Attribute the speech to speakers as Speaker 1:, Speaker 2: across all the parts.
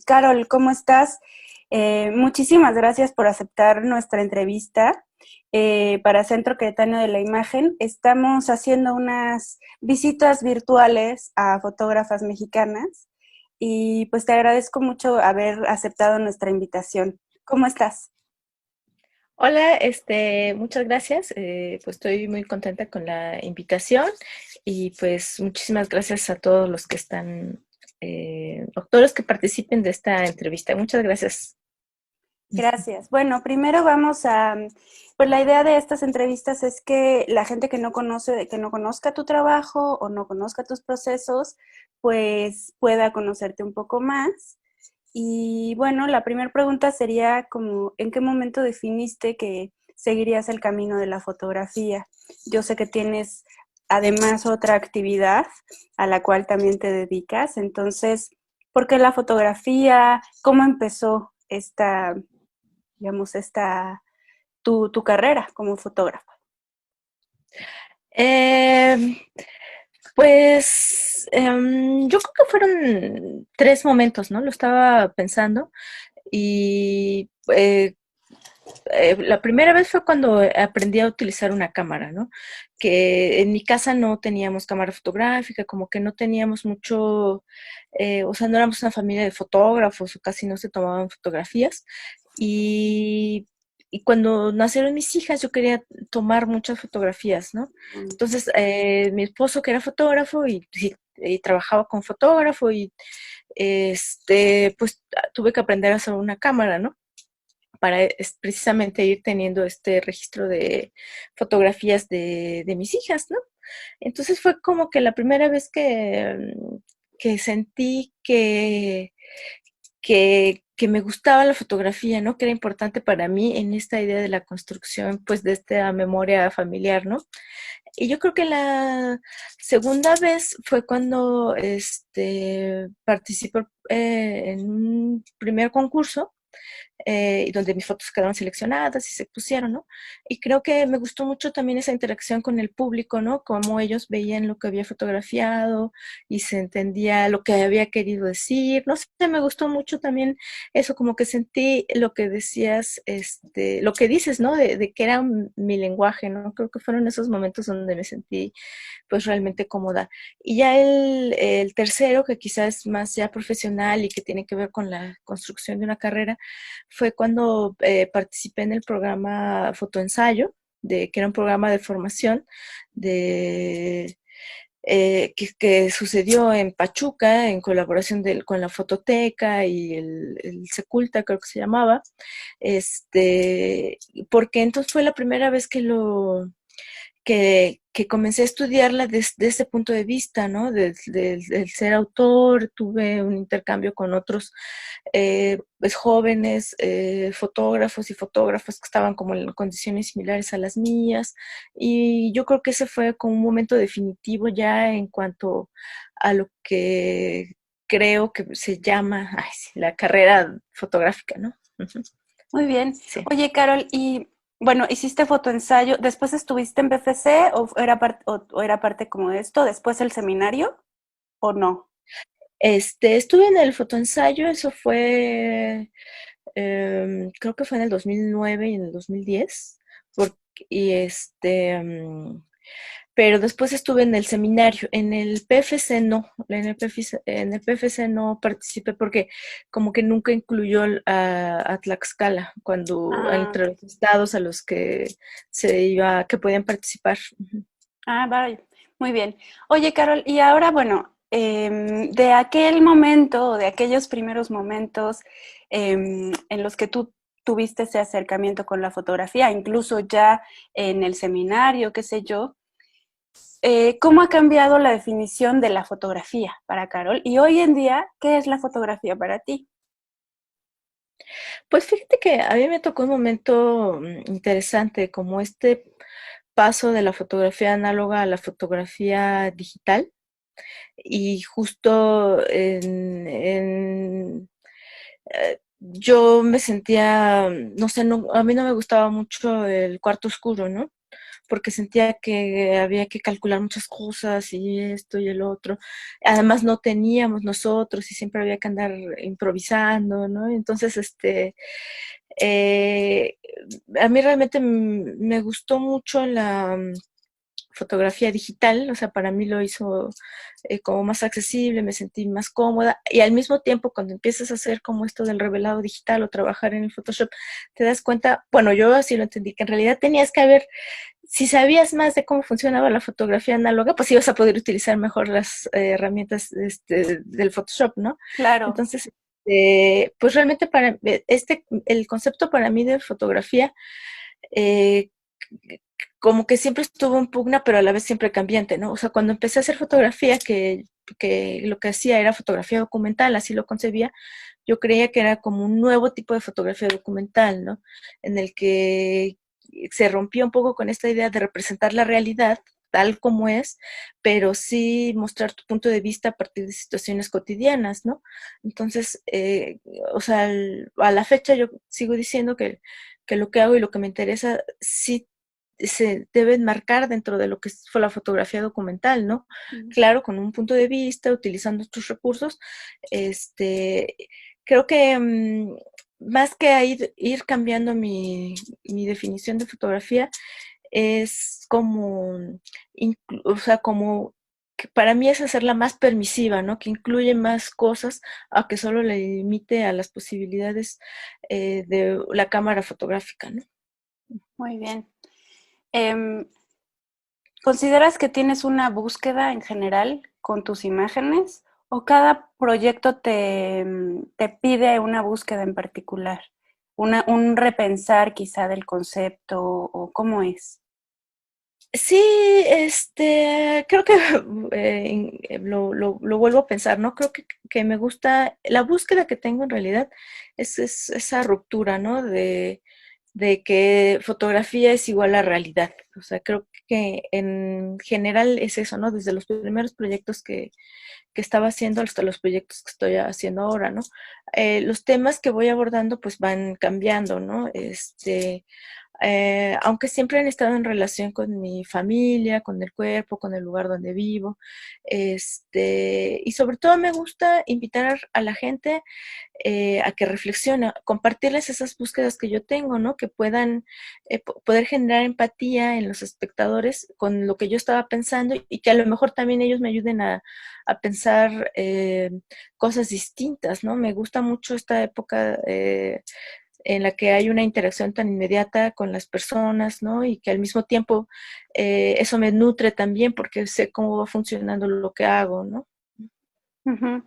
Speaker 1: Carol, ¿cómo estás? Muchísimas gracias por aceptar nuestra entrevista para Centro Cretano de la Imagen. Estamos haciendo unas visitas virtuales a fotógrafas mexicanas y pues te agradezco mucho haber aceptado nuestra invitación. ¿Cómo estás?
Speaker 2: Hola, muchas gracias. Pues estoy muy contenta con la invitación y pues muchísimas gracias a todos los que están, a todos los que participen de esta entrevista. Muchas gracias.
Speaker 1: Gracias. Bueno, primero pues la idea de estas entrevistas es que la gente que no conoce, que no conozca tu trabajo o no conozca tus procesos, pues pueda conocerte un poco más. Y bueno, la primera pregunta sería como, ¿en qué momento definiste que seguirías el camino de la fotografía? Yo sé que tienes además otra actividad a la cual también te dedicas, entonces, ¿por qué la fotografía? ¿Cómo empezó tu carrera como fotógrafa?
Speaker 2: Eh, yo creo que fueron tres momentos, ¿no? Lo estaba pensando y la primera vez fue cuando aprendí a utilizar una cámara, ¿no? Que en mi casa no teníamos cámara fotográfica, como que no teníamos mucho, o sea, no éramos una familia de fotógrafos o casi no se tomaban fotografías. Y, y cuando nacieron mis hijas, yo quería tomar muchas fotografías, ¿no? Entonces, mi esposo, que era fotógrafo y trabajaba con fotógrafo, y pues tuve que aprender a hacer una cámara, ¿no? Para precisamente ir teniendo este registro de fotografías de mis hijas, ¿no? Entonces fue como que la primera vez que sentí que me gustaba la fotografía, ¿no? Que era importante para mí en esta idea de la construcción, pues, de esta memoria familiar, ¿no? Y yo creo que la segunda vez fue cuando participé en un primer concurso y donde mis fotos quedaron seleccionadas y se pusieron, ¿no? Y creo que me gustó mucho también esa interacción con el público, ¿no? Cómo ellos veían lo que había fotografiado y se entendía lo que había querido decir. No sé, me gustó mucho también eso, como que sentí lo que decías, lo que dices, ¿no? De que era mi lenguaje, ¿no? Creo que fueron esos momentos donde me sentí pues realmente cómoda. Y ya el tercero, que quizás es más ya profesional y que tiene que ver con la construcción de una carrera, fue cuando participé en el programa Fotoensayo, que era un programa de formación de, que sucedió en Pachuca en colaboración con la Fototeca y el Seculta, creo que se llamaba, porque entonces fue la primera vez que comencé a estudiarla desde ese punto de vista, ¿no? Del ser autor, tuve un intercambio con otros pues, jóvenes fotógrafos y fotógrafas que estaban como en condiciones similares a las mías, y yo creo que ese fue como un momento definitivo ya en cuanto a lo que creo que se llama ay, sí, la carrera fotográfica, ¿no? Ujú.
Speaker 1: Muy bien.
Speaker 2: Sí.
Speaker 1: Oye, Carol, y bueno, hiciste fotoensayo, ¿después estuviste en BFC o era parte como de esto, después el seminario o no?
Speaker 2: Estuve en el fotoensayo, eso fue, creo que fue en el 2009 y en el 2010, porque, y pero después estuve en el seminario, en el PFC no, en el PFC no participé porque como que nunca incluyó a Tlaxcala cuando
Speaker 1: Ah,
Speaker 2: entre
Speaker 1: ok.
Speaker 2: los estados a los que que podían participar. Ujú.
Speaker 1: Ah, vale. Muy bien. Oye, Carol, y ahora, bueno, de aquel momento o de aquellos primeros momentos en los que tú tuviste ese acercamiento con la fotografía, incluso ya en el seminario, qué sé yo, ¿cómo ha cambiado la definición de la fotografía para Carol? Y hoy en día, ¿qué es la fotografía para ti?
Speaker 2: Pues fíjate que a mí me tocó un momento interesante, como este paso de la fotografía análoga a la fotografía digital. Y justo yo me sentía, no sé, a mí no me gustaba mucho el cuarto oscuro, ¿no? porque sentía que había que calcular muchas cosas y esto y el otro. Además no teníamos nosotros y siempre había que andar improvisando, ¿no? Entonces, eh, a mí realmente me gustó mucho la fotografía digital, o sea, para mí lo hizo como más accesible, me sentí más cómoda y al mismo tiempo cuando empiezas a hacer como esto del revelado digital o trabajar en el Photoshop, te das cuenta, bueno, yo así lo entendí, que en realidad tenías que haber, si sabías más de cómo funcionaba la fotografía análoga, pues ibas a poder utilizar mejor las herramientas del Photoshop, ¿no?
Speaker 1: Claro.
Speaker 2: Entonces, pues realmente el concepto para mí de fotografía, eh, como que siempre estuvo en pugna, pero a la vez siempre cambiante, ¿no? O sea, cuando empecé a hacer fotografía, que lo que hacía era fotografía documental, así lo concebía, yo creía que era como un nuevo tipo de fotografía documental, ¿no? En el que se rompía un poco con esta idea de representar la realidad tal como es, pero sí mostrar tu punto de vista a partir de situaciones cotidianas, ¿no? Entonces, o sea, a la fecha yo sigo diciendo que lo que hago y lo que me interesa sí se deben marcar dentro de lo que fue la fotografía documental, ¿no?
Speaker 1: Mm.
Speaker 2: Claro, con un punto de vista, utilizando estos recursos, este, creo que más que ir cambiando mi definición de fotografía, es como, o sea, como que para mí es hacerla más permisiva, ¿no? Que incluye más cosas a que solo le limite a las posibilidades de la cámara fotográfica, ¿no?
Speaker 1: Muy bien. Em, ¿Consideras que tienes una búsqueda en general con tus imágenes o cada proyecto te pide una búsqueda en particular? Un repensar quizá del concepto o cómo es.
Speaker 2: Sí, creo que lo vuelvo a pensar, ¿no? Creo que me gusta, la búsqueda que tengo en realidad es esa ruptura, ¿no? De que fotografía es igual a realidad. O sea, creo que en general es eso, ¿no? Desde los primeros proyectos que estaba haciendo hasta los proyectos que estoy haciendo ahora, ¿no? Los temas que voy abordando pues van cambiando, ¿no? Aunque siempre han estado en relación con mi familia, con el cuerpo, con el lugar donde vivo, y sobre todo me gusta invitar a la gente a que reflexione, compartirles esas búsquedas que yo tengo, ¿no? Que puedan poder generar empatía en los espectadores con lo que yo estaba pensando y que a lo mejor también ellos me ayuden a pensar cosas distintas, ¿no? Me gusta mucho esta época en la que hay una interacción tan inmediata con las personas, ¿no? Y que al mismo tiempo eso me nutre también porque sé cómo va funcionando lo que hago, ¿no?
Speaker 1: Ujú.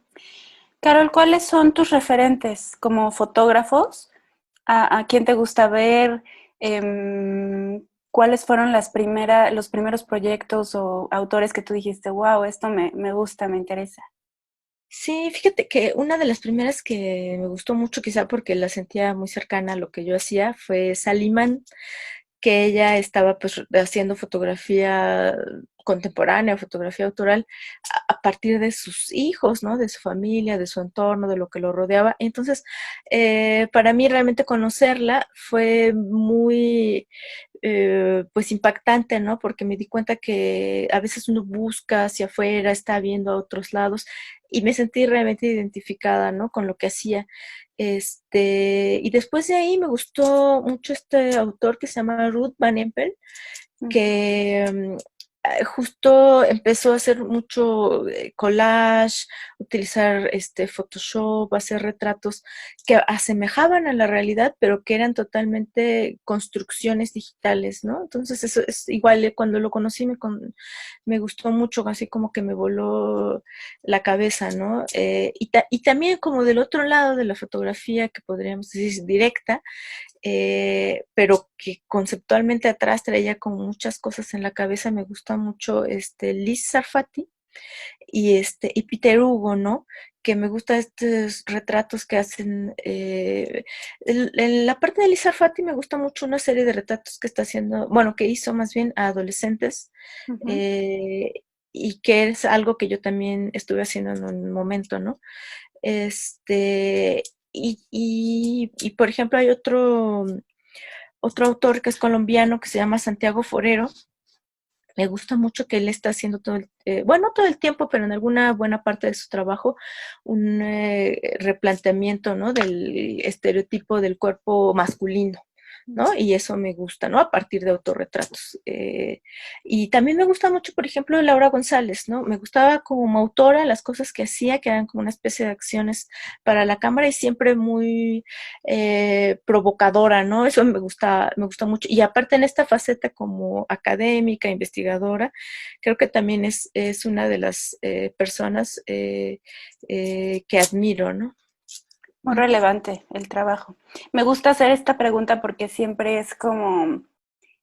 Speaker 1: Carol, ¿cuáles son tus referentes como fotógrafos? A quién te gusta ver? ¿Cuáles fueron los primeros proyectos o autores que tú dijiste, wow, esto me gusta, me interesa?
Speaker 2: Sí, fíjate que una de las primeras que me gustó mucho, quizá porque la sentía muy cercana a lo que yo hacía, fue Saliman, que ella estaba pues haciendo fotografía contemporánea, fotografía autoral, a partir de sus hijos, ¿no? De su familia, de su entorno, de lo que lo rodeaba. Entonces, para mí realmente conocerla fue muy, pues impactante, ¿no? Porque me di cuenta que a veces uno busca hacia afuera, está viendo a otros lados y me sentí realmente identificada, ¿no? Con lo que hacía. Y después de ahí me gustó mucho este autor que se llama Ruth Van Empel,
Speaker 1: Ujú.
Speaker 2: que justo empezó a hacer mucho collage, utilizar Photoshop, hacer retratos que asemejaban a la realidad, pero que eran totalmente construcciones digitales, ¿no? Entonces eso es igual, cuando lo conocí me gustó mucho, así como que me voló la cabeza, ¿no? Y también como del otro lado de la fotografía, que podríamos decir directa, pero que conceptualmente atrás traía como muchas cosas en la cabeza. Me gusta mucho Liz Sarfati y Peter Hugo, ¿no? Que me gusta estos retratos que hacen. En la parte de Liz Sarfati me gusta mucho una serie de retratos que está haciendo, bueno, que hizo más bien a adolescentes.
Speaker 1: Ujú.
Speaker 2: eh, y que es algo que yo también estuve haciendo en un momento, ¿no? Este, por ejemplo, hay otro autor que es colombiano, que se llama Santiago Forero. Me gusta mucho que él está haciendo bueno, no todo el tiempo, pero en alguna buena parte de su trabajo, un replanteamiento, ¿no? Del estereotipo del cuerpo masculino, ¿no? Y eso me gusta, ¿no? A partir de autorretratos. Y también me gusta mucho, por ejemplo, Laura González, ¿no? Me gustaba como autora las cosas que hacía, que eran como una especie de acciones para la cámara y siempre muy provocadora, ¿no? Eso me gusta mucho. Y aparte en esta faceta como académica, investigadora, creo que también es una de las personas que admiro, ¿no?
Speaker 1: Muy relevante el trabajo. Me gusta hacer esta pregunta porque siempre es como,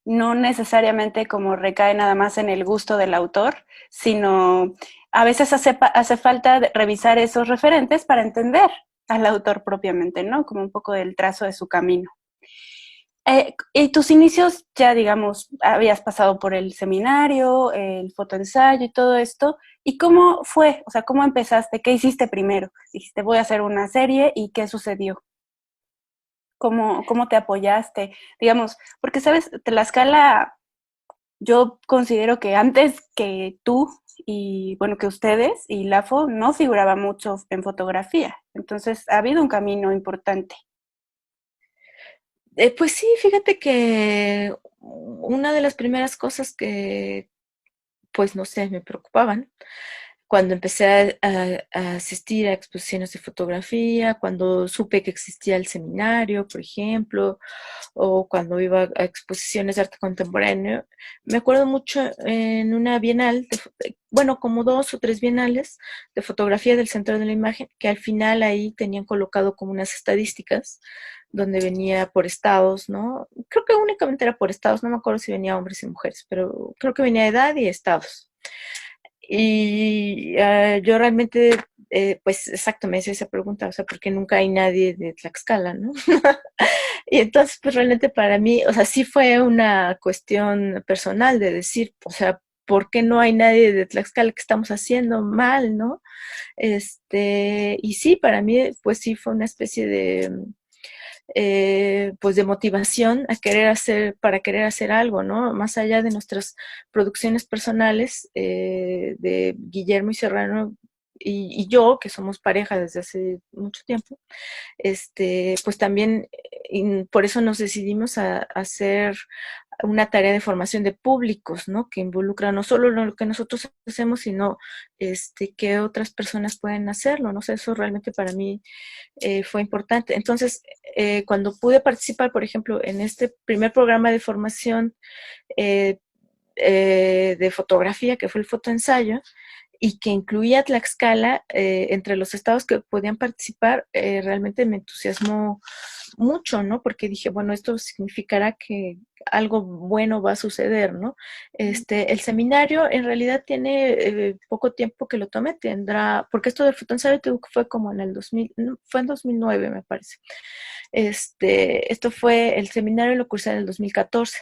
Speaker 1: no necesariamente como recae nada más en el gusto del autor, sino a veces hace falta revisar esos referentes para entender al autor propiamente, ¿no? Como un poco del trazo de su camino. Y tus inicios, ya digamos, habías pasado por el seminario, el fotoensayo y todo esto. ¿Y cómo fue? O sea, ¿cómo empezaste? ¿Qué hiciste primero? Dijiste, voy a hacer una serie y ¿qué sucedió? ¿Cómo te apoyaste? Digamos, porque, ¿sabes? Tlaxcala, yo considero que antes que tú y, bueno, que ustedes y LAFO no figuraba mucho en fotografía. Entonces, ha habido un camino importante.
Speaker 2: Pues sí, fíjate que una de las primeras cosas que, pues no sé, me preocupaban cuando empecé a asistir a exposiciones de fotografía, cuando supe que existía el seminario, por ejemplo, o cuando iba a exposiciones de arte contemporáneo. Me acuerdo mucho en una bienal, bueno, como 2 o 3 bienales de fotografía del Centro de la Imagen, que al final ahí tenían colocado como unas estadísticas donde venía por estados, ¿no? Creo que únicamente era por estados, no me acuerdo si venía hombres y mujeres, pero creo que venía edad y estados. Y yo realmente, pues exacto, me hice esa pregunta, o sea, ¿por qué nunca hay nadie de Tlaxcala, no? Y entonces, pues realmente para mí, o sea, sí fue una cuestión personal de decir, o sea, ¿por qué no hay nadie de Tlaxcala que estamos haciendo mal, no? Y sí, para mí, pues sí fue una especie de, pues de motivación para querer hacer algo, ¿no? Más allá de nuestras producciones personales, de Guillermo y Serrano y yo, que somos pareja desde hace mucho tiempo, pues también por eso nos decidimos a hacer una tarea de formación de públicos, ¿no? Que involucra no solo lo que nosotros hacemos, sino que otras personas pueden hacerlo, ¿no? O sea, eso realmente para mí fue importante. Entonces, cuando pude participar, por ejemplo, en este primer programa de formación eh, de fotografía, que fue el fotoensayo, y que incluía Tlaxcala entre los estados que podían participar, realmente me entusiasmó mucho, ¿no? Porque dije, bueno, esto significará que algo bueno va a suceder, ¿no? El seminario en realidad tiene poco tiempo que lo tomé, tendrá, porque esto del fotoensayo fue como en el 2000, fue en 2009 me parece. Esto fue, el seminario lo cursé en el 2014.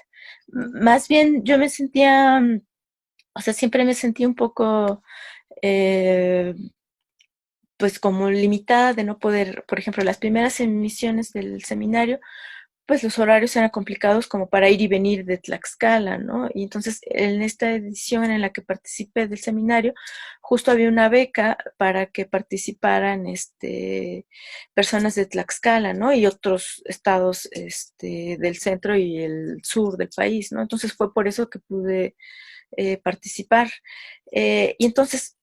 Speaker 2: Más bien yo me sentía, o sea, siempre me sentí un poco, eh, pues como limitada de no poder, por ejemplo, las primeras emisiones del seminario, pues los horarios eran complicados como para ir y venir de Tlaxcala, ¿no? Y entonces en esta edición en la que participé del seminario, justo había una beca para que participaran personas de Tlaxcala, ¿no? Y otros estados del centro y el sur del país, ¿no? Entonces fue por eso que pude participar. Y entonces,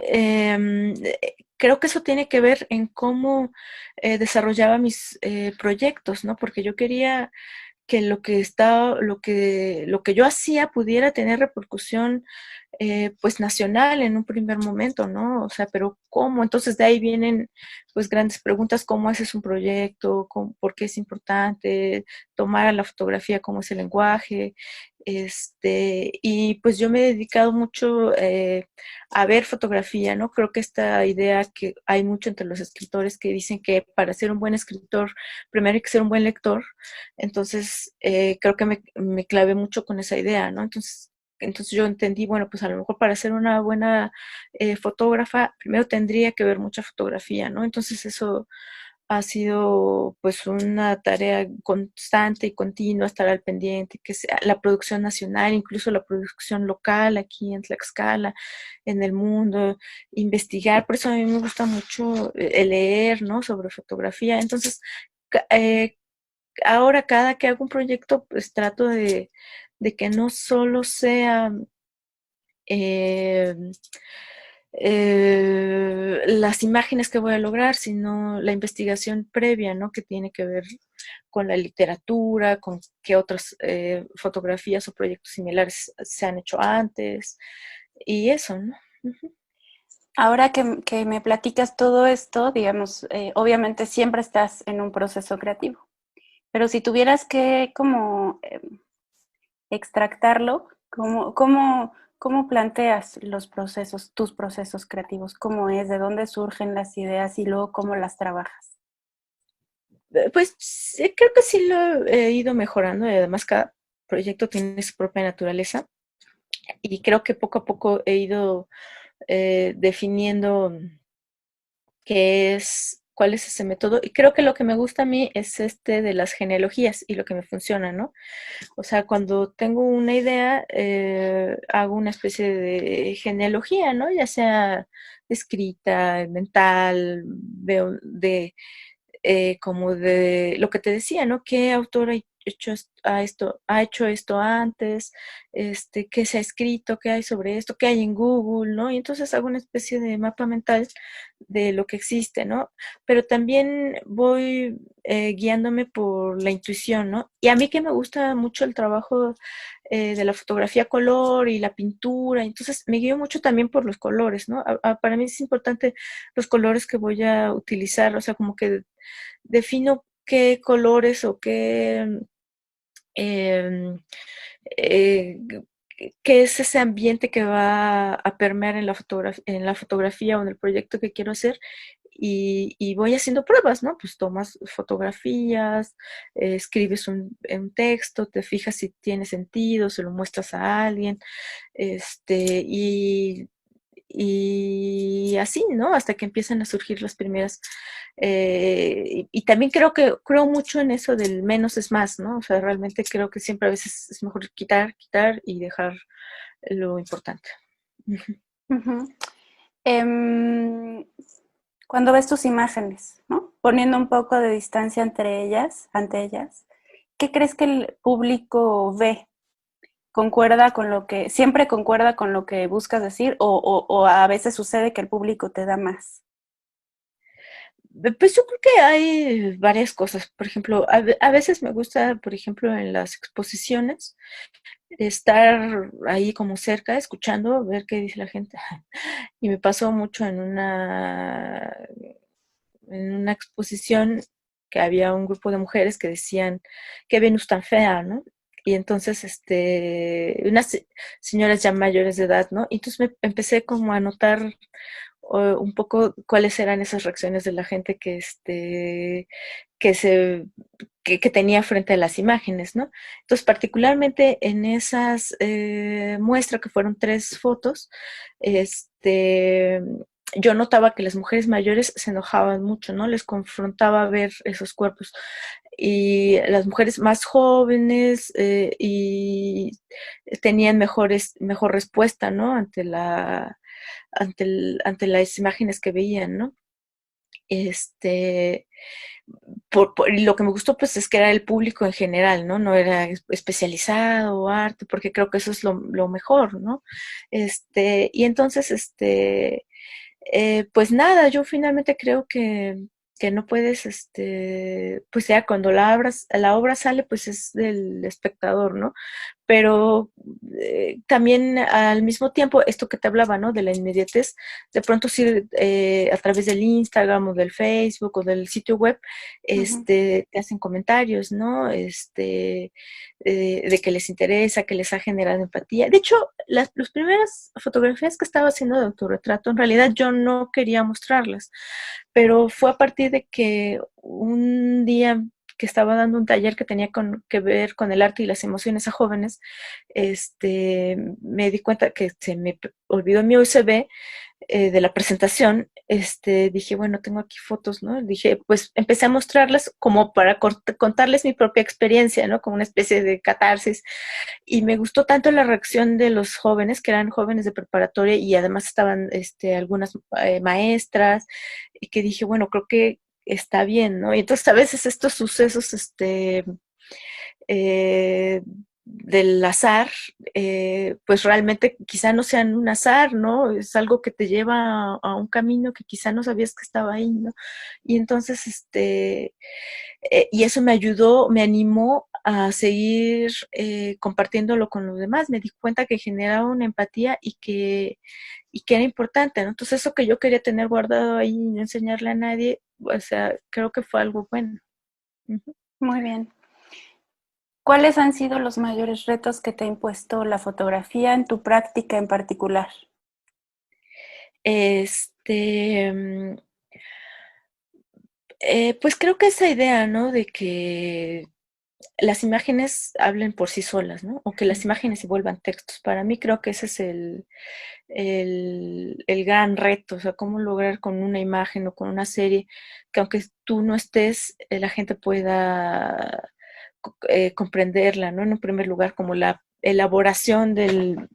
Speaker 2: eh, creo que eso tiene que ver en cómo desarrollaba mis proyectos, ¿no? Porque yo quería que lo que yo hacía pudiera tener repercusión pues nacional en un primer momento, ¿no? O sea, pero ¿cómo? Entonces de ahí vienen pues grandes preguntas, ¿cómo haces un proyecto? ¿Por qué es importante tomar a la fotografía? ¿Cómo es el lenguaje? Y pues yo me he dedicado mucho a ver fotografía, ¿no? Creo que esta idea que hay mucho entre los escritores que dicen que para ser un buen escritor primero hay que ser un buen lector, entonces creo que me clavé mucho con esa idea, ¿no? Entonces yo entendí, bueno, pues a lo mejor para ser una buena fotógrafa, primero tendría que ver mucha fotografía, ¿no? Entonces eso ha sido pues una tarea constante y continua, estar al pendiente, que sea la producción nacional, incluso la producción local aquí en Tlaxcala, en el mundo, investigar. Por eso a mí me gusta mucho leer, ¿no? Sobre fotografía. Entonces, ahora cada que hago un proyecto, pues trato de que no solo sea eh, las imágenes que voy a lograr, sino la investigación previa, ¿no? Que tiene que ver con la literatura, con qué otras fotografías o proyectos similares se han hecho antes, y eso, ¿no? Uh-huh.
Speaker 1: Ahora que me platicas todo esto, digamos, obviamente siempre estás en un proceso creativo, pero si tuvieras que como extractarlo, ¿cómo planteas los procesos, tus procesos creativos? ¿Cómo es? ¿De dónde surgen las ideas y luego cómo las trabajas?
Speaker 2: Pues sí, creo que sí lo he ido mejorando y además cada proyecto tiene su propia naturaleza y creo que poco a poco he ido definiendo cuál es ese método. Y creo que lo que me gusta a mí es este de las genealogías y lo que me funciona, ¿no? O sea, cuando tengo una idea, hago una especie de genealogía, ¿no? Ya sea escrita, mental, veo como de lo que te decía, ¿no? ¿Qué autor ha hecho esto antes? ¿Qué se ha escrito? ¿Qué hay sobre esto? ¿Qué hay en Google? ¿No? Y entonces hago una especie de mapa mental de lo que existe, ¿no? Pero también voy guiándome por la intuición, ¿no? Y a mí que me gusta mucho el trabajo de la fotografía a color y la pintura, entonces me guío mucho también por los colores, ¿no? Para mí es importante los colores que voy a utilizar, o sea, como que defino qué colores o eh, eh, qué es ese ambiente que va a permear en en la fotografía o en el proyecto que quiero hacer y voy haciendo pruebas, ¿no? Pues tomas fotografías, escribes un texto, te fijas si tiene sentido, se lo muestras a alguien, y y así, ¿no? Hasta que empiezan a surgir las primeras. Y también creo mucho en eso del menos es más, ¿no? O sea, realmente creo que siempre a veces es mejor quitar y dejar lo importante.
Speaker 1: Ujú. Em, Cuando ves tus imágenes, ¿no? Poniendo un poco de distancia ante ellas, ¿qué crees que el público ve? Siempre concuerda con lo que buscas decir o a veces sucede que el público te da más?
Speaker 2: Pues yo creo que hay varias cosas. Por ejemplo, a veces me gusta, por ejemplo, en las exposiciones, estar ahí como cerca, escuchando, ver qué dice la gente. Y me pasó mucho en una exposición que había un grupo de mujeres que decían, qué Venus tan fea, ¿no? Y entonces, unas señoras ya mayores de edad, ¿no? Y entonces me empecé como a notar un poco cuáles eran esas reacciones de la gente que se que tenía frente a las imágenes, ¿no? Entonces, particularmente en esas muestras que fueron 3 fotos, yo notaba que las mujeres mayores se enojaban mucho, ¿no? Les confrontaba ver esos cuerpos. Y las mujeres más jóvenes y tenían mejor respuesta, ¿no? Ante las imágenes que veían, ¿no? Este, y lo que me gustó pues es que era el público en general, ¿no? No era especializado o arte, porque creo que eso es lo mejor, ¿no? Y entonces, pues nada, yo finalmente creo que no puedes, pues ya cuando la obra sale, pues es del espectador, ¿no? Pero también al mismo tiempo, esto que te hablaba, ¿no? De la inmediatez, de pronto sí, a través del Instagram o del Facebook o del sitio web,
Speaker 1: Ujú,
Speaker 2: te hacen comentarios, ¿no? De que les interesa, que les ha generado empatía. De hecho, las primeras fotografías que estaba haciendo de autorretrato, en realidad yo no quería mostrarlas, pero fue a partir de que un día que estaba dando un taller que tenía que ver con el arte y las emociones a jóvenes, me di cuenta que se me olvidó mi USB de la presentación, dije, bueno, tengo aquí fotos, ¿no? Dije, pues empecé a mostrarlas como para contarles mi propia experiencia, ¿no? Como una especie de catarsis. Y me gustó tanto la reacción de los jóvenes, que eran jóvenes de preparatoria y además estaban algunas maestras, y que dije, bueno, creo que está bien, ¿no? Y entonces a veces estos sucesos, eh, del azar, pues realmente quizá no sean un azar, ¿no? Es algo que te lleva a un camino que quizá no sabías que estaba ahí, ¿no? Y entonces, y eso me ayudó, me animó a seguir compartiéndolo con los demás. Me di cuenta que generaba una empatía y que era importante, ¿no? Entonces eso que yo quería tener guardado ahí y no enseñarle a nadie, o sea, creo que fue algo bueno. Ujú.
Speaker 1: Muy bien. ¿Cuáles han sido los mayores retos que te ha impuesto la fotografía en tu práctica en particular?
Speaker 2: Este, mm, pues creo que esa idea, ¿no? De que las imágenes hablen por sí solas, ¿no? O que las imágenes se vuelvan textos. Para mí creo que ese es el gran reto, o sea, cómo lograr con una imagen o con una serie que aunque tú no estés, la gente pueda comprenderla, ¿no? En un primer lugar, como la elaboración del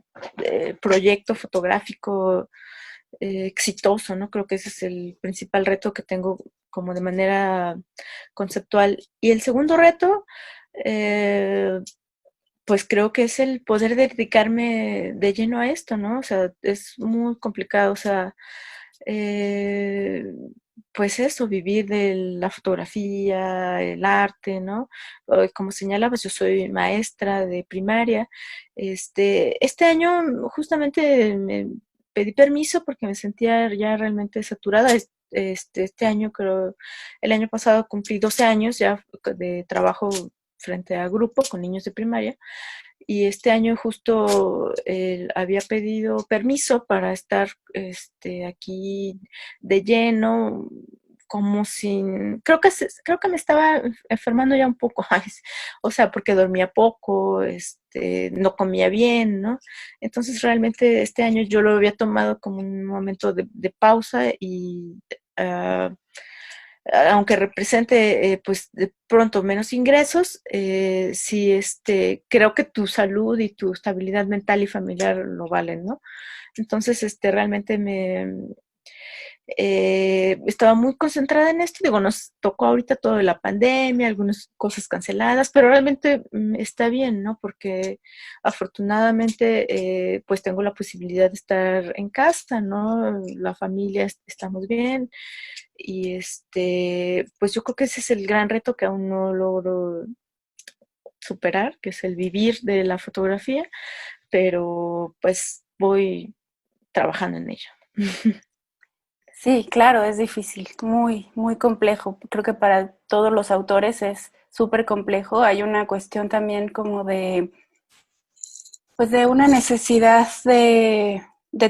Speaker 2: proyecto fotográfico exitoso, ¿no? Creo que ese es el principal reto que tengo como de manera conceptual. Y el segundo reto, eh, pues creo que es el poder dedicarme de lleno a esto, ¿no? O sea, es muy complicado, o sea, eh, pues eso, vivir de la fotografía, el arte, ¿no? Como señalabas, yo soy maestra de primaria. Este año justamente me pedí permiso porque me sentía ya realmente saturada. Este año creo, el año pasado cumplí 12 años ya de trabajo frente a grupo con niños de primaria y este año justo había pedido permiso para estar aquí de lleno, como sin, creo que me estaba enfermando ya un poco, o sea, porque dormía poco, no comía bien, ¿no? Entonces realmente este año yo lo había tomado como un momento de pausa y uh, aunque represente pues de pronto menos ingresos, sí creo que tu salud y tu estabilidad mental y familiar lo valen, ¿no? Entonces, realmente estaba muy concentrada en esto. Digo, nos tocó ahorita todo de la pandemia, algunas cosas canceladas, pero realmente está bien, ¿no? Porque afortunadamente, pues tengo la posibilidad de estar en casa, ¿no? La familia, estamos bien. Y pues yo creo que ese es el gran reto que aún no logro superar, que es el vivir de la fotografía, pero pues voy trabajando en ello.
Speaker 1: Sí, claro, es difícil, muy, muy complejo. Creo que para todos los autores es súper complejo. Hay una cuestión también como de, pues de una necesidad de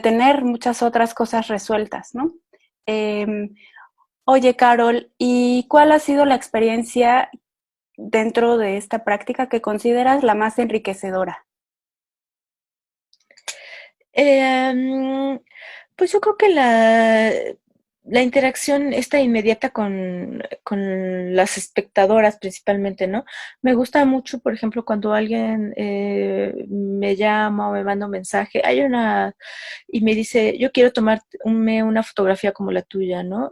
Speaker 1: tener muchas otras cosas resueltas, ¿no? Eh, Oye, Carol, ¿y cuál ha sido la experiencia dentro de esta práctica que consideras la más enriquecedora?
Speaker 2: Eh, pues yo creo que la interacción esta inmediata con las espectadoras principalmente, ¿no? Me gusta mucho, por ejemplo, cuando alguien me llama o me manda un mensaje, y me dice, yo quiero tomarme una fotografía como la tuya, ¿no?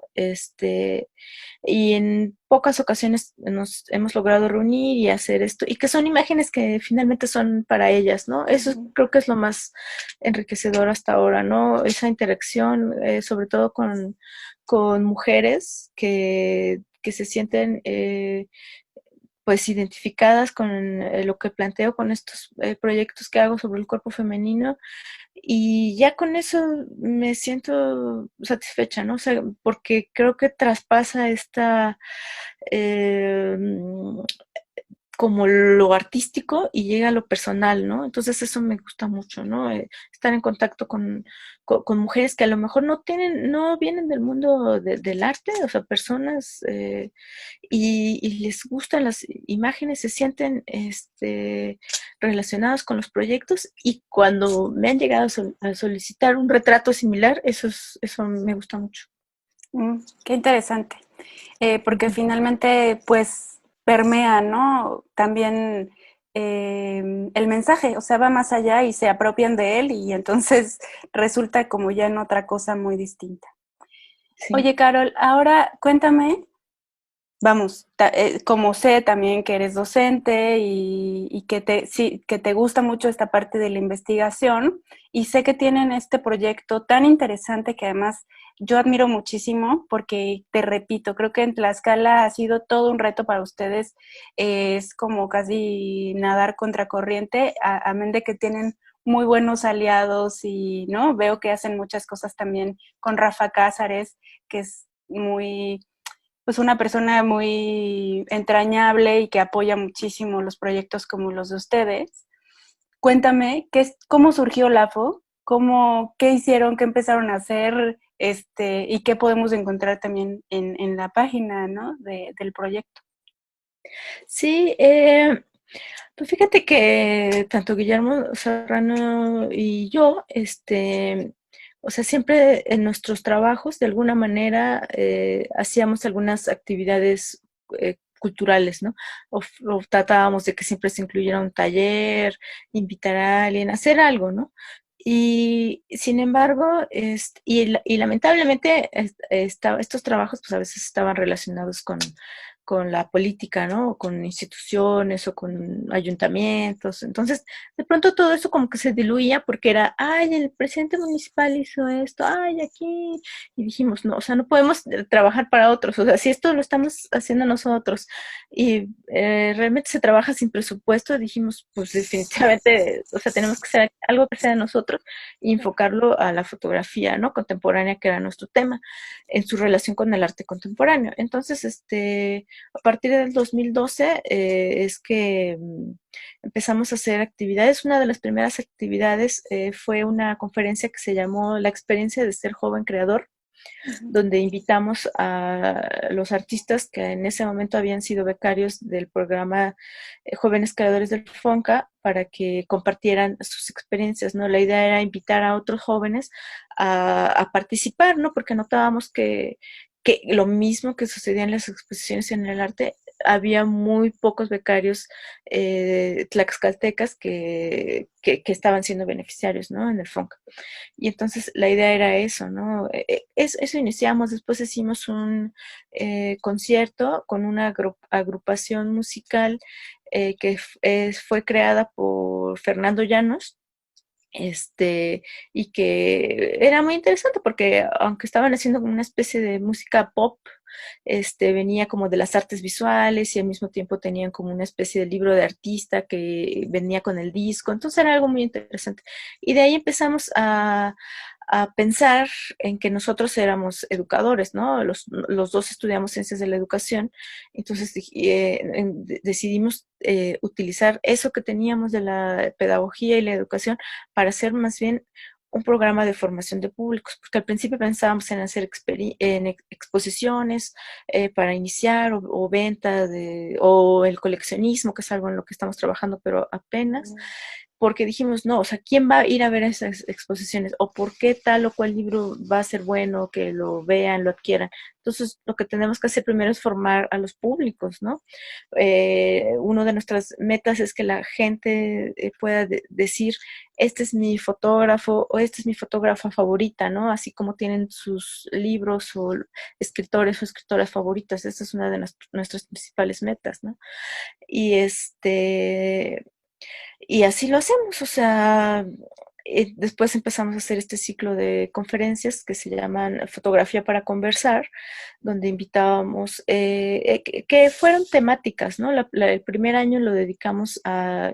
Speaker 2: Y en pocas ocasiones nos hemos logrado reunir y hacer esto, y que son imágenes que finalmente son para ellas, ¿no? Eso creo que es lo más enriquecedor hasta ahora, ¿no? Esa interacción, sobre todo con mujeres que se sienten pues identificadas con lo que planteo con estos proyectos que hago sobre el cuerpo femenino y ya con eso me siento satisfecha, ¿no? O sea, porque creo que traspasa esta eh, como lo artístico y llega a lo personal, ¿no? Entonces eso me gusta mucho, ¿no? Estar en contacto con mujeres que a lo mejor no vienen del mundo del arte, o sea, personas y les gustan las imágenes, se sienten relacionados con los proyectos y cuando me han llegado a solicitar un retrato similar, eso me gusta mucho.
Speaker 1: Qué interesante. Porque finalmente, pues, permea, ¿no? También el mensaje, o sea, va más allá y se apropian de él y entonces resulta como ya en otra cosa muy distinta.
Speaker 2: Sí.
Speaker 1: Oye, Carol, ahora cuéntame. Vamos, como sé también que eres docente y que sí, que te gusta mucho esta parte de la investigación y sé que tienen este proyecto tan interesante que además yo admiro muchísimo porque te repito, creo que en Tlaxcala ha sido todo un reto para ustedes, es como casi nadar contracorriente, amén de que tienen muy buenos aliados y no veo que hacen muchas cosas también con Rafa Cázares, que es muy pues una persona muy entrañable y que apoya muchísimo los proyectos como los de ustedes. Cuéntame, ¿cómo surgió LAFO? ¿Qué hicieron? ¿Qué empezaron a hacer? Y qué podemos encontrar también en la página, ¿no? Del proyecto.
Speaker 2: Sí, pues fíjate que tanto Guillermo Serrano y yo, o sea, siempre en nuestros trabajos, de alguna manera, hacíamos algunas actividades culturales, ¿no? O tratábamos de que siempre se incluyera un taller, invitar a alguien, hacer algo, ¿no? Y sin embargo, y lamentablemente estos trabajos pues a veces estaban relacionados con la política, ¿no? O con instituciones o con ayuntamientos. Entonces, de pronto todo eso como que se diluía porque era, ay, el presidente municipal hizo esto, ay, aquí. Y dijimos, no, o sea, no podemos trabajar para otros. O sea, si esto lo estamos haciendo nosotros y realmente se trabaja sin presupuesto, dijimos, pues definitivamente, o sea, tenemos que hacer algo que sea de nosotros y enfocarlo a la fotografía, ¿no? Contemporánea, que era nuestro tema, en su relación con el arte contemporáneo. Entonces, a partir del 2012 es que empezamos a hacer actividades. Una de las primeras actividades fue una conferencia que se llamó La experiencia de ser joven creador, donde invitamos a los artistas que en ese momento habían sido becarios del programa Jóvenes Creadores del FONCA para que compartieran sus experiencias, ¿no? La idea era invitar a otros jóvenes a participar, ¿no? Porque notábamos que lo mismo que sucedía en las exposiciones en el arte, había muy pocos becarios tlaxcaltecas que estaban siendo beneficiarios, ¿no? En el FONCA. Y entonces la idea era eso, ¿no? Eso iniciamos, después hicimos un concierto con una agrupación musical fue creada por Fernando Llanos, y que era muy interesante porque aunque estaban haciendo una especie de música pop, venía como de las artes visuales y al mismo tiempo tenían como una especie de libro de artista que venía con el disco, entonces era algo muy interesante. Y de ahí empezamos a pensar en que nosotros éramos educadores, ¿no? Los dos estudiamos ciencias de la educación, entonces decidimos utilizar eso que teníamos de la pedagogía y la educación para hacer más bien un programa de formación de públicos, porque al principio pensábamos en hacer exposiciones para iniciar o venta o el coleccionismo, que es algo en lo que estamos trabajando, pero apenas, porque dijimos, no, o sea, ¿quién va a ir a ver esas exposiciones? ¿O por qué tal o cual libro va a ser bueno, que lo vean, lo adquieran? Entonces, lo que tenemos que hacer primero es formar a los públicos, ¿no? Una de nuestras metas es que la gente pueda decir, este es mi fotógrafo o esta es mi fotógrafa favorita, ¿no? Así como tienen sus libros o escritores o escritoras favoritas. Esta es una de nuestras principales metas, ¿no? Y y así lo hacemos, o sea, después empezamos a hacer este ciclo de conferencias que se llaman Fotografía para Conversar, donde invitábamos, que fueron temáticas, ¿no? El primer año lo dedicamos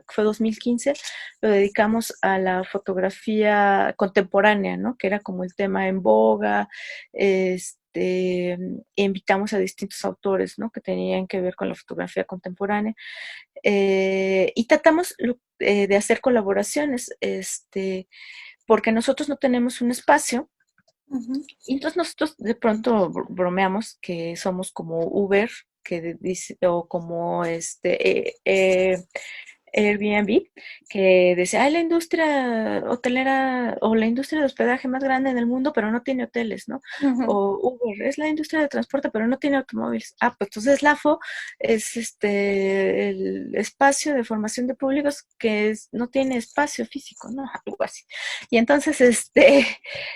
Speaker 2: fue 2015, lo dedicamos a la fotografía contemporánea, ¿no? Que era como el tema en boga, invitamos a distintos autores, ¿no? Que tenían que ver con la fotografía contemporánea. Y tratamos de hacer colaboraciones, porque nosotros no tenemos un espacio.
Speaker 1: Ujú.
Speaker 2: Y entonces nosotros de pronto bromeamos que somos como Uber, que dice, o como Airbnb, que decía, ay, la industria hotelera o la industria de hospedaje más grande en el mundo, pero no tiene hoteles, ¿no?
Speaker 1: Ujú.
Speaker 2: O Uber es la industria de transporte, pero no tiene automóviles. Ah, pues entonces LAFO es el espacio de formación de públicos que no tiene espacio físico, ¿no? Algo así. Y entonces,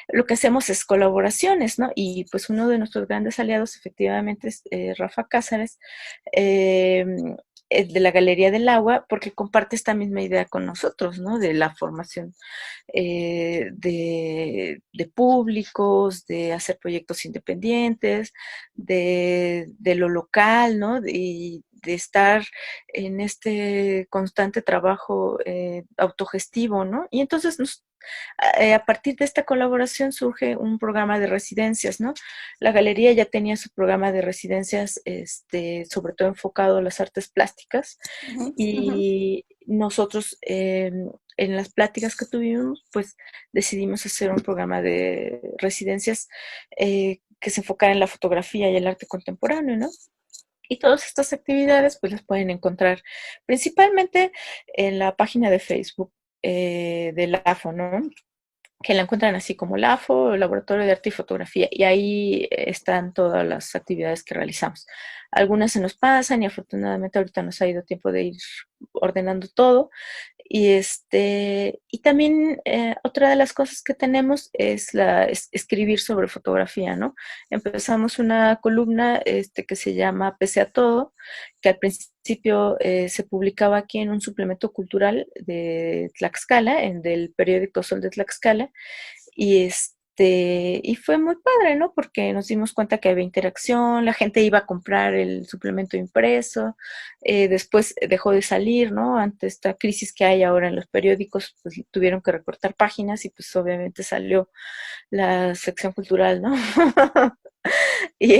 Speaker 2: lo que hacemos es colaboraciones, ¿no? Y pues uno de nuestros grandes aliados efectivamente es Rafa Cázares, eh, de la Galería del Agua, porque comparte esta misma idea con nosotros, ¿no? De la formación de públicos, de hacer proyectos independientes, de lo local, ¿no? Y de estar en este constante trabajo autogestivo, ¿no? Y entonces a partir de esta colaboración surge un programa de residencias, ¿no? La galería ya tenía su programa de residencias, sobre todo enfocado a las artes plásticas,
Speaker 1: Ujú. Ujú.
Speaker 2: y nosotros en las pláticas que tuvimos, pues decidimos hacer un programa de residencias que se enfocara en la fotografía y el arte contemporáneo, ¿no? Y todas estas actividades pues las pueden encontrar principalmente en la página de Facebook del AFO, ¿no? Que la encuentran así como LAFO, Laboratorio de Arte y Fotografía, y ahí están todas las actividades que realizamos. Algunas se nos pasan y afortunadamente ahorita nos ha ido tiempo de ir ordenando todo. Y también otra de las cosas que tenemos es escribir sobre fotografía, ¿no? Empezamos una columna que se llama Pese a Todo, que al principio se publicaba aquí en un suplemento cultural de Tlaxcala, del periódico Sol de Tlaxcala, y fue muy padre, ¿no? Porque nos dimos cuenta que había interacción, la gente iba a comprar el suplemento impreso, después dejó de salir, ¿no? Ante esta crisis que hay ahora en los periódicos, pues tuvieron que recortar páginas y pues obviamente salió la sección cultural, ¿no? Y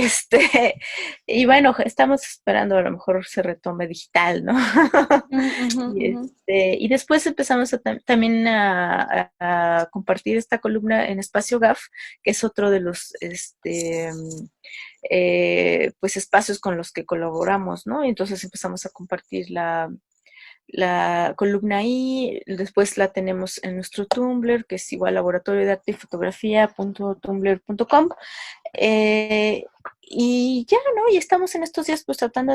Speaker 2: y bueno, estamos esperando a lo mejor se retome digital, ¿no?
Speaker 1: Ujú. Ujú.
Speaker 2: Y después empezamos también a compartir esta columna en Espacio GAF, que es otro de los pues espacios con los que colaboramos, ¿no? Y entonces empezamos a compartir la columna ahí, después la tenemos en nuestro Tumblr, que es igual laboratorio de arte y fotografía.tumblr.com. Y ya, ¿no? Y estamos en estos días pues tratando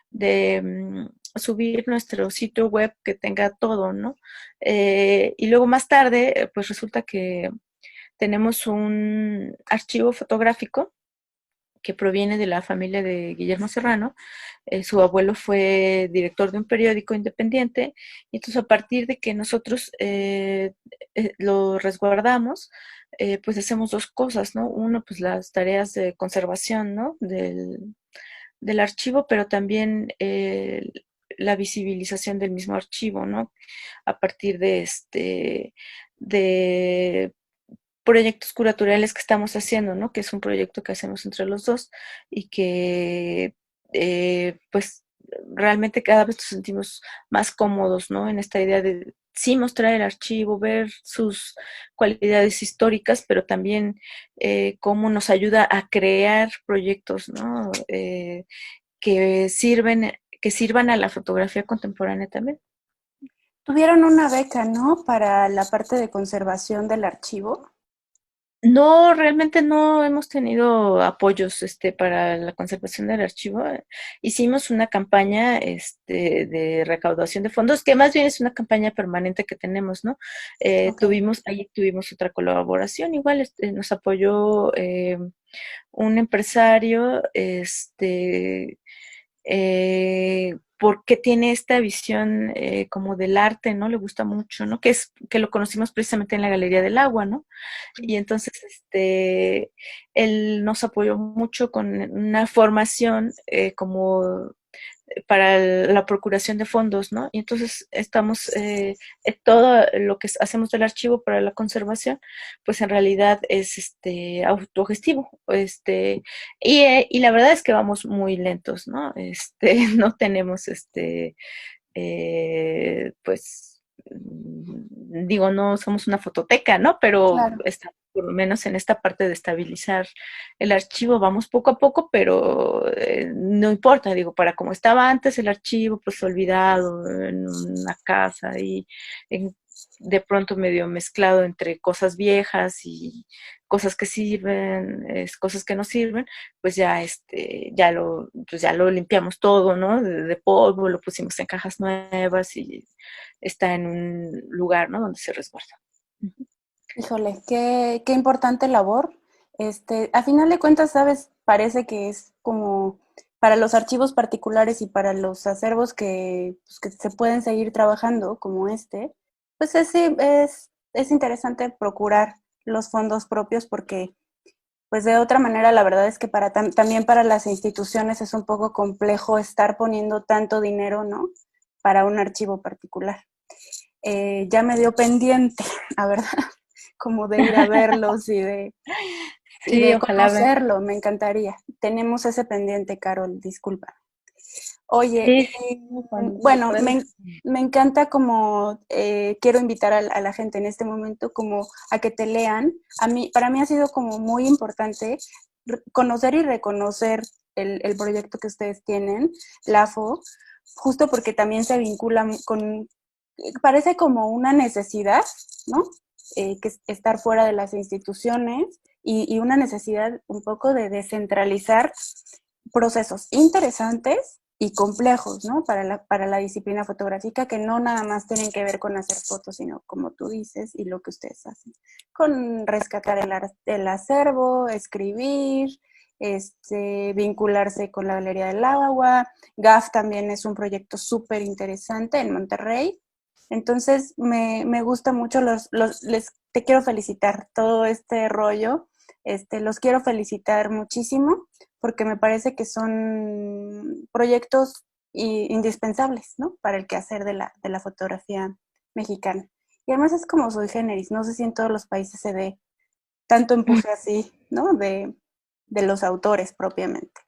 Speaker 2: de subir nuestro sitio web que tenga todo, ¿no? Y luego más tarde, pues resulta que tenemos un archivo fotográfico que proviene de la familia de Guillermo Serrano. Su abuelo fue director de un periódico independiente, y entonces a partir de que nosotros lo resguardamos, pues hacemos dos cosas, ¿no? Uno, pues las tareas de conservación, ¿no? Del archivo, pero también la visibilización del mismo archivo, ¿no? A partir de proyectos curatoriales que estamos haciendo, ¿no? Que es un proyecto que hacemos entre los dos y que, pues, realmente cada vez nos sentimos más cómodos, ¿no? En esta idea de sí mostrar el archivo, ver sus cualidades históricas, pero también cómo nos ayuda a crear proyectos, ¿no? Que sirvan a la fotografía contemporánea también.
Speaker 1: Tuvieron una beca, ¿no? Para la parte de conservación del archivo.
Speaker 2: No, realmente no hemos tenido apoyos para la conservación del archivo. Hicimos una campaña de recaudación de fondos, que más bien es una campaña permanente que tenemos, ¿no?
Speaker 1: Ok.
Speaker 2: Ahí tuvimos otra colaboración, igual nos apoyó un empresario, porque tiene esta visión como del arte, ¿no? Le gusta mucho, ¿no? Que lo conocimos precisamente en la Galería del Agua, ¿no? Y entonces, él nos apoyó mucho con una formación como para la procuración de fondos, ¿no? Y entonces estamos, todo lo que hacemos del archivo para la conservación, pues en realidad es autogestivo, y la verdad es que vamos muy lentos, ¿no? No tenemos pues digo, no somos una fototeca, ¿no? Pero
Speaker 1: Claro.
Speaker 2: está por lo menos en esta parte de estabilizar el archivo, vamos poco a poco, pero no importa, digo, para como estaba antes el archivo, pues olvidado en una casa y en, de pronto medio mezclado entre cosas viejas y cosas que sirven, cosas que no sirven, pues ya pues ya lo limpiamos todo, ¿no? De polvo, lo pusimos en cajas nuevas y está en un lugar, ¿no? Donde se resguarda.
Speaker 1: Híjole, qué importante labor. A final de cuentas, sabes, parece que es como para los archivos particulares y para los acervos pues, que se pueden seguir trabajando, como pues es interesante procurar los fondos propios porque, pues de otra manera, la verdad es que también para las instituciones es un poco complejo estar poniendo tanto dinero, ¿no? Para un archivo particular. Ya me dio pendiente, a ver, como de ir a verlos y
Speaker 2: Sí,
Speaker 1: de
Speaker 2: ojalá ver.
Speaker 1: conocerlo, me encantaría. Tenemos ese pendiente, Carol, disculpa. Oye,
Speaker 2: Sí, sí, cuando
Speaker 1: bueno,
Speaker 2: puedas.
Speaker 1: me encanta como quiero invitar a la gente en este momento como a que te lean. Para mí ha sido como muy importante conocer y reconocer el proyecto que ustedes tienen, LAFO, justo porque también se vincula parece como una necesidad, ¿no? Que es estar fuera de las instituciones y una necesidad un poco de descentralizar procesos interesantes y complejos, ¿no? Para la disciplina fotográfica, que no nada más tienen que ver con hacer fotos, sino como tú dices y lo que ustedes hacen, con rescatar el acervo, escribir, vincularse con la Galería del Agua. GAF también es un proyecto súper interesante en Monterrey. Entonces, me gusta mucho, te quiero felicitar todo este rollo, los quiero felicitar muchísimo porque me parece que son proyectos indispensables, ¿no? Para el quehacer de la fotografía mexicana. Y además es como sui generis, no sé si en todos los países se ve tanto empuje así, ¿no? De los autores propiamente.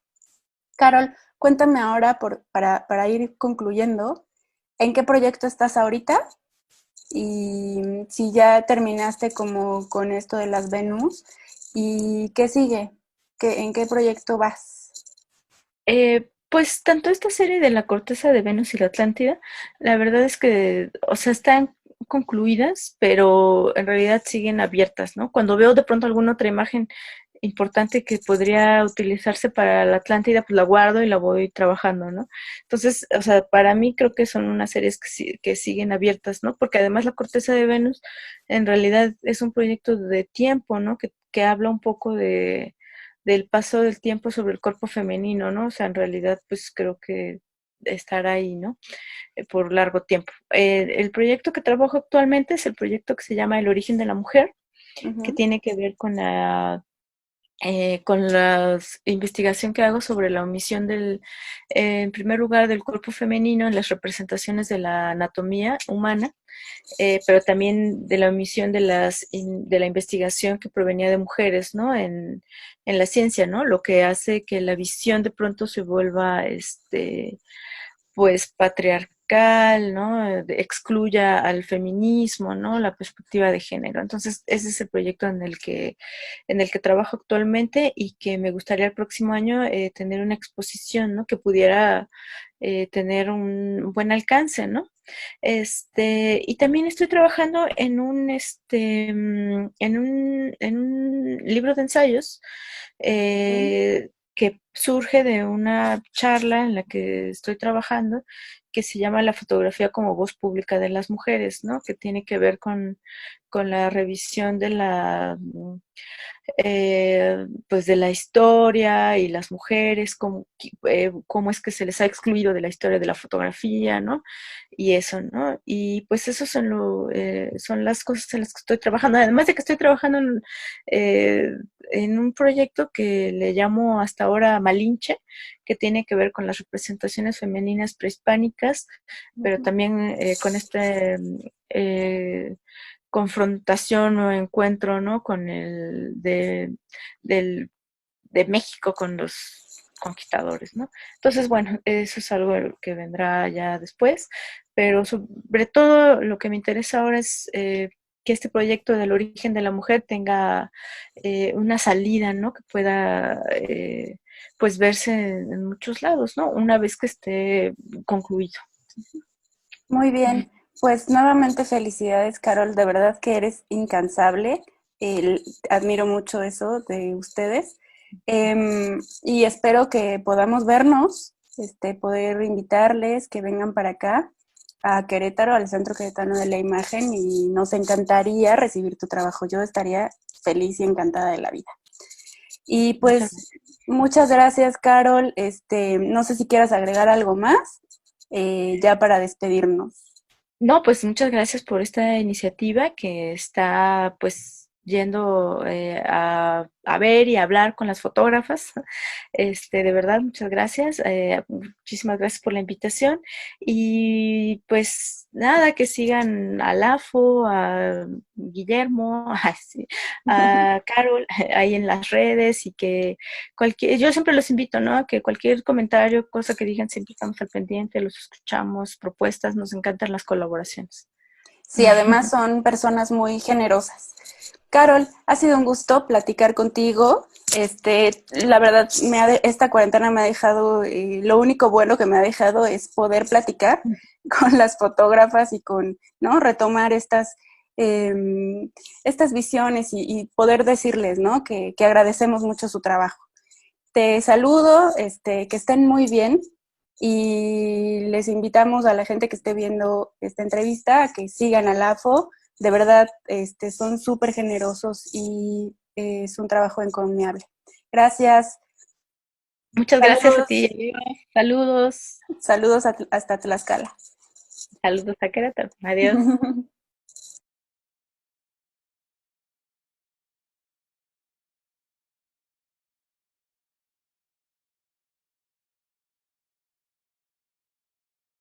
Speaker 1: Carol, cuéntame ahora, para ir concluyendo, ¿en qué proyecto estás ahorita? Y si ya terminaste como con esto de las Venus, ¿y qué sigue? ¿En qué proyecto vas?
Speaker 2: Pues tanto esta serie de la corteza de Venus y la Atlántida, la verdad es que, o sea, están concluidas, pero en realidad siguen abiertas, ¿no? Cuando veo de pronto alguna otra imagen importante que podría utilizarse para la Atlántida, pues la guardo y la voy trabajando, ¿no? Entonces, o sea, para mí creo que son unas series que siguen abiertas, ¿no? Porque además la corteza de Venus en realidad es un proyecto de tiempo, ¿no? Que habla un poco del paso del tiempo sobre el cuerpo femenino, ¿no? O sea, en realidad, pues creo que estar ahí, ¿no? Por largo tiempo. El proyecto que trabajo actualmente es el proyecto que se llama El origen de la mujer, que
Speaker 1: Ujú.
Speaker 2: tiene que ver con la investigación que hago sobre la omisión en primer lugar, del cuerpo femenino en las representaciones de la anatomía humana, pero también de la omisión de la investigación que provenía de mujeres, ¿no? En la ciencia, ¿no? Lo que hace que la visión de pronto se vuelva, pues patriarcal, ¿no? Excluya al feminismo, ¿no? La perspectiva de género. Entonces, ese es el proyecto en el que trabajo actualmente y que me gustaría el próximo año tener una exposición, ¿no? Que pudiera tener un buen alcance, ¿no? Y también estoy trabajando en un libro de ensayos que surge de una charla en la que estoy trabajando, que se llama La fotografía como voz pública de las mujeres, ¿no? Que tiene que ver con la revisión de pues de la historia y las mujeres, cómo es que se les ha excluido de la historia de la fotografía, ¿no? Y eso, ¿no? Y pues eso son las cosas en las que estoy trabajando. Además de que estoy trabajando en un proyecto que le llamo hasta ahora Malinche, que tiene que ver con las representaciones femeninas prehispánicas, pero también con eh, confrontación o encuentro, ¿no? Con del, de México con los conquistadores, ¿no? Entonces, bueno, eso es algo que vendrá ya después, pero sobre todo lo que me interesa ahora es que este proyecto del origen de la mujer tenga una salida, ¿no? Que pueda pues verse en muchos lados, ¿no? Una vez que esté concluido.
Speaker 1: Muy bien, pues nuevamente felicidades, Carol, de verdad que eres incansable. Admiro mucho eso de ustedes. Y espero que podamos vernos, poder invitarles, que vengan para acá, a Querétaro, al Centro Queretano de la Imagen, y nos encantaría recibir tu trabajo. Yo estaría feliz y encantada de la vida. Y pues muchas gracias, Carol. No sé si quieras agregar algo más, ya para despedirnos.
Speaker 2: No, pues muchas gracias por esta iniciativa que está pues yendo a ver y a hablar con las fotógrafas. De verdad, muchas gracias. Muchísimas gracias por la invitación. Y pues nada, que sigan a Lafo, a Guillermo, sí, a Carol ahí en las redes y que yo siempre los invito, ¿no? A que cualquier comentario, cosa que digan, siempre estamos al pendiente, los escuchamos, propuestas, nos encantan las colaboraciones.
Speaker 1: Sí, además son personas muy generosas. Carol, ha sido un gusto platicar contigo. La verdad, esta cuarentena me ha dejado, lo único bueno que me ha dejado es poder platicar con las fotógrafas y ¿no? Retomar estas visiones y poder decirles, ¿no? Que agradecemos mucho su trabajo. Te saludo, que estén muy bien y les invitamos a la gente que esté viendo esta entrevista a que sigan al AFO. De verdad, son súper generosos y es un trabajo encomiable. Gracias.
Speaker 2: Muchas gracias a ti,
Speaker 1: Saludos.
Speaker 2: Elvira. Saludos.
Speaker 1: Saludos hasta Tlaxcala.
Speaker 2: Saludos a Querétaro. Adiós.